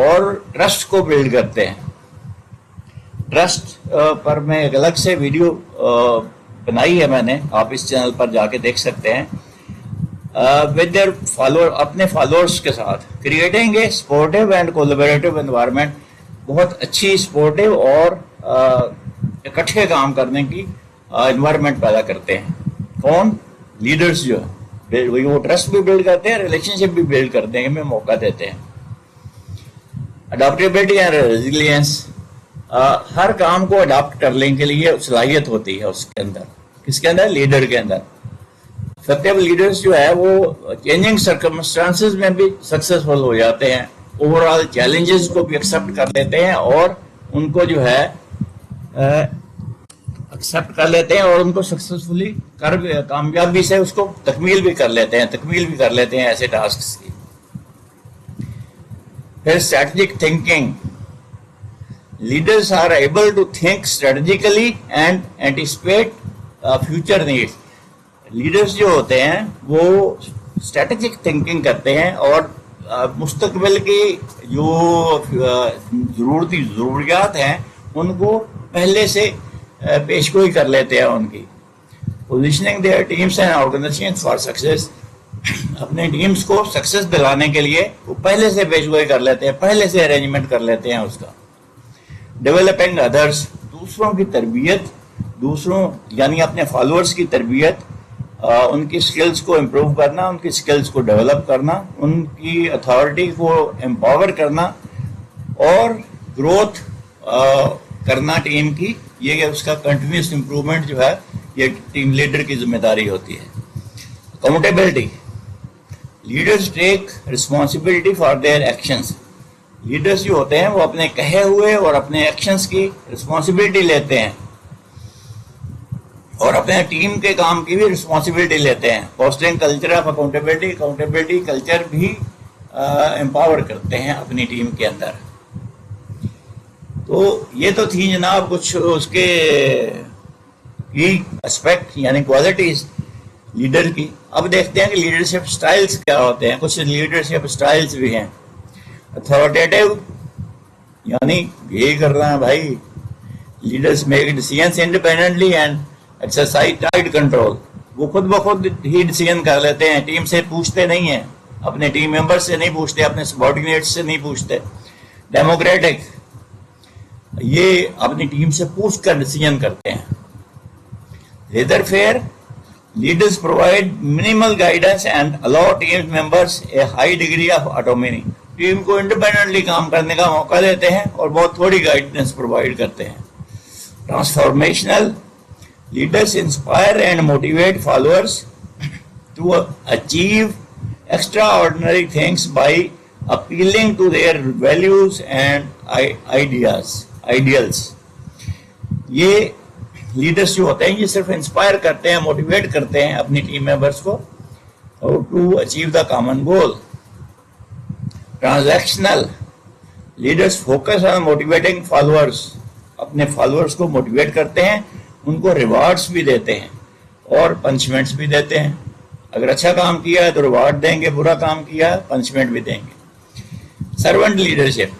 اور ٹرسٹ کو بلڈ کرتے ہیں. ٹرسٹ پر میں ایک الگ سے ویڈیو بنائی ہے میں نے, آپ اس چینل پر جا کے دیکھ سکتے ہیں. ود دیئر فالوور, اپنے فالوورس کے ساتھ creating a supportive and collaborative environment, بہت اچھی سپورٹیو اور اکٹھے کام کرنے کی انوائرمنٹ پیدا کرتے ہیں. کون؟ لیڈرز جو ہے, وہ ٹرسٹ بھی بلڈ کرتے ہیں, ریلیشن شپ بھی بلڈ کرتے ہیں, ہمیں موقع دیتے ہیں. اڈاپٹیبلٹی اینڈ ریزیلینس, ہر کام کو اڈاپٹ کرنے کے لیے صلاحیت ہوتی ہے اس کے اندر. کس کے اندر؟ لیڈر کے اندر. افیکٹو لیڈرز جو ہے وہ چینجنگ سرکمسٹانسز میں بھی سکسیسفل ہو جاتے ہیں, اوور آل چیلنجز کو بھی ایکسیپٹ کر لیتے ہیں اور ان کو جو ہے ایکسیپٹ کر لیتے ہیں اور ان کو سکسیسفلی کامیابی سے اس کو تکمیل بھی کر لیتے ہیں ایسے ٹاسکس کی. پھر strategic thinking, leaders are able to think strategically and anticipate future needs. Leaders جو ہوتے ہیں وہ اسٹریٹجک تھنکنگ کرتے ہیں اور مستقبل کی جو ضروریات ہیں ان کو پہلے سے پیش گوئی کر لیتے ہیں ان کی. Positioning their teams and organization for success, اپنے ٹیمز کو سکسیس دلانے کے لیے وہ پہلے سے پیش گوئی کر لیتے ہیں, پہلے سے ارینجمنٹ کر لیتے ہیں اس کا. ڈیولپنگ ادرس, دوسروں کی تربیت, دوسروں یعنی اپنے فالوورز کی تربیت, ان کی سکلز کو امپروو کرنا, ان کی سکلز کو ڈیولپ کرنا, ان کی اتھارٹی کو امپاور کرنا اور گروتھ کرنا ٹیم کی. یہ اس کا کنٹینیوس امپروومنٹ جو ہے یہ ٹیم لیڈر کی ذمہ داری ہوتی ہے. Accountability, leaders take responsibility for their actions. Leaders جو ہوتے ہیں وہ اپنے کہے ہوئے اور اپنے ایکشنز کی رسپانسبلٹی لیتے ہیں اور اپنے ٹیم کے کام کی بھی رسپانسبلٹی لیتے ہیں. Fostering culture of accountability, accountability culture بھی امپاور کرتے ہیں اپنی ٹیم کے اندر. تو یہ تو تھی جناب کچھ اس کے اسپیکٹ یعنی کوالٹیز لیڈر کی. اب دیکھتے ہیں کہ لیڈرشپ سٹائلز کیا ہوتے ہیں. کچھ لیڈرشپ سٹائلز بھی ہیں. اتھارٹیٹیو یعنی یہی کر رہا ہے بھائی, leaders make decisions independently and exercise tight control. وہ خود بخود ہی ڈیسیژن کر لیتے ہیں, ٹیم سے پوچھتے نہیں ہیں, اپنے ٹیم ممبر سے نہیں پوچھتے, اپنے سبارڈینیٹ سے نہیں پوچھتے. ڈیموکریٹک, یہ اپنی ٹیم سے پوچھ کر ڈیسیژن کرتے ہیں. Laissez faire, leaders provide minimal guidance and allow team members a high degree of autonomy. Team کو انڈیپینڈنٹلی کام کرنے کا موقع دیتے ہیں اور بہت تھوڑی گائیڈنس پرووائڈ کرتے ہیں. Transformational, leaders inspire and motivate followers to achieve extraordinary things by appealing to their values and ideals. یہ لیڈرز جو ہوتے ہیں یہ صرف انسپائر کرتے ہیں, موٹیویٹ کرتے ہیں اپنی ٹیم ممبرس کو to achieve the common goal. Transactional, leaders focus on motivating followers, اپنے فالوورز کو موٹیویٹ کرتے ہیں, ان کو ریوارڈس بھی دیتے ہیں اور پنشمنٹس بھی دیتے ہیں. اگر اچھا کام کیا ہے تو ریوارڈ دیں گے, برا کام کیا ہے پنشمنٹ بھی دیں گے. Servant leadership,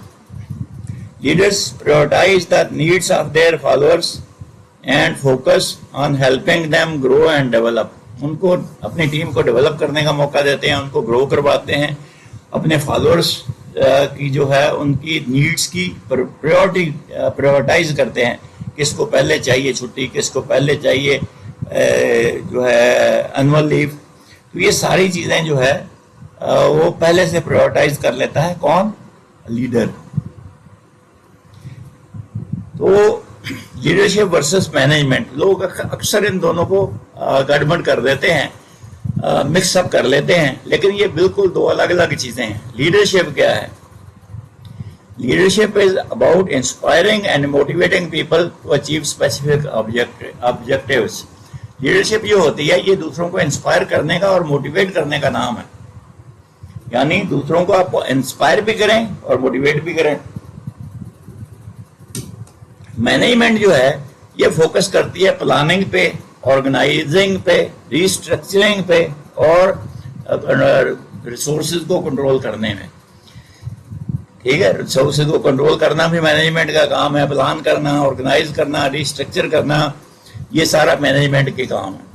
leaders prioritize the needs of their followers and focus on helping them grow and develop. ان کو اپنی ٹیم کو ڈیولپ کرنے کا موقع دیتے ہیں, ان کو گرو کرواتے ہیں. اپنے فالوورز کی جو ہے ان کی نیڈس کی پریورٹائز کرتے ہیں, کس کو پہلے چاہیے چھٹی, کس کو پہلے چاہیے جو ہے انول لیو. تو یہ ساری چیزیں جو ہے وہ پہلے سے پریورٹائز کر لیتا ہے کون؟ لیڈر. تو لیڈرشپ ورسز مینجمنٹ, لوگ اکثر ان دونوں کو گڑبڑ کر دیتے ہیں, مکس اپ کر لیتے ہیں, لیکن یہ بالکل دو الگ الگ چیزیں ہیں. لیڈرشپ کیا ہے؟ Leadership is about inspiring and motivating people to achieve specific objectives. Leadership جو ہوتی ہے یہ دوسروں کو انسپائر کرنے کا اور موٹیویٹ کرنے کا نام ہے, یعنی دوسروں کو آپ انسپائر بھی کریں اور موٹیویٹ بھی کریں. مینجمنٹ جو ہے یہ فوکس کرتی ہے پلاننگ پہ, آرگنائزنگ پہ, ریسٹرکچرنگ پہ اور ریسورسز کو کنٹرول کرنے میں. ٹھیک ہے. ریسورسز کو کنٹرول کرنا بھی مینجمنٹ کا کام ہے, پلان کرنا, آرگنائز کرنا, ریسٹرکچر کرنا, یہ سارا مینجمنٹ کے کام ہے.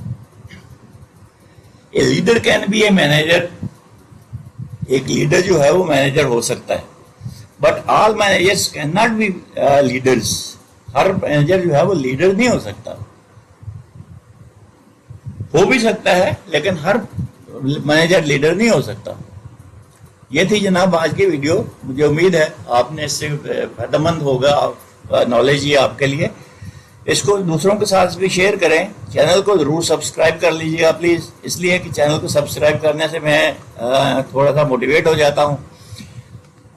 A leader can be a manager, ایک لیڈر جو ہے وہ مینیجر ہو سکتا ہے, but all managers can not be leaders. ہر مینیجر جو ہے وہ لیڈر نہیں ہو سکتا, ہو بھی سکتا ہے لیکن ہر مینیجر لیڈر نہیں ہو سکتا. یہ تھی جناب آج کی ویڈیو. مجھے امید ہے آپ نے اس سے فائدہ مند ہوگا, نالج یہ آپ کے لیے. اس کو دوسروں کے ساتھ بھی شیئر کریں. چینل کو ضرور سبسکرائب کر لیجیے گا پلیز, اس لیے کہ چینل کو سبسکرائب کرنے سے میں تھوڑا سا موٹیویٹ ہو جاتا ہوں.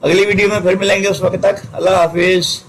اگلی ویڈیو میں پھر ملیں گے, اس وقت تک اللہ حافظ.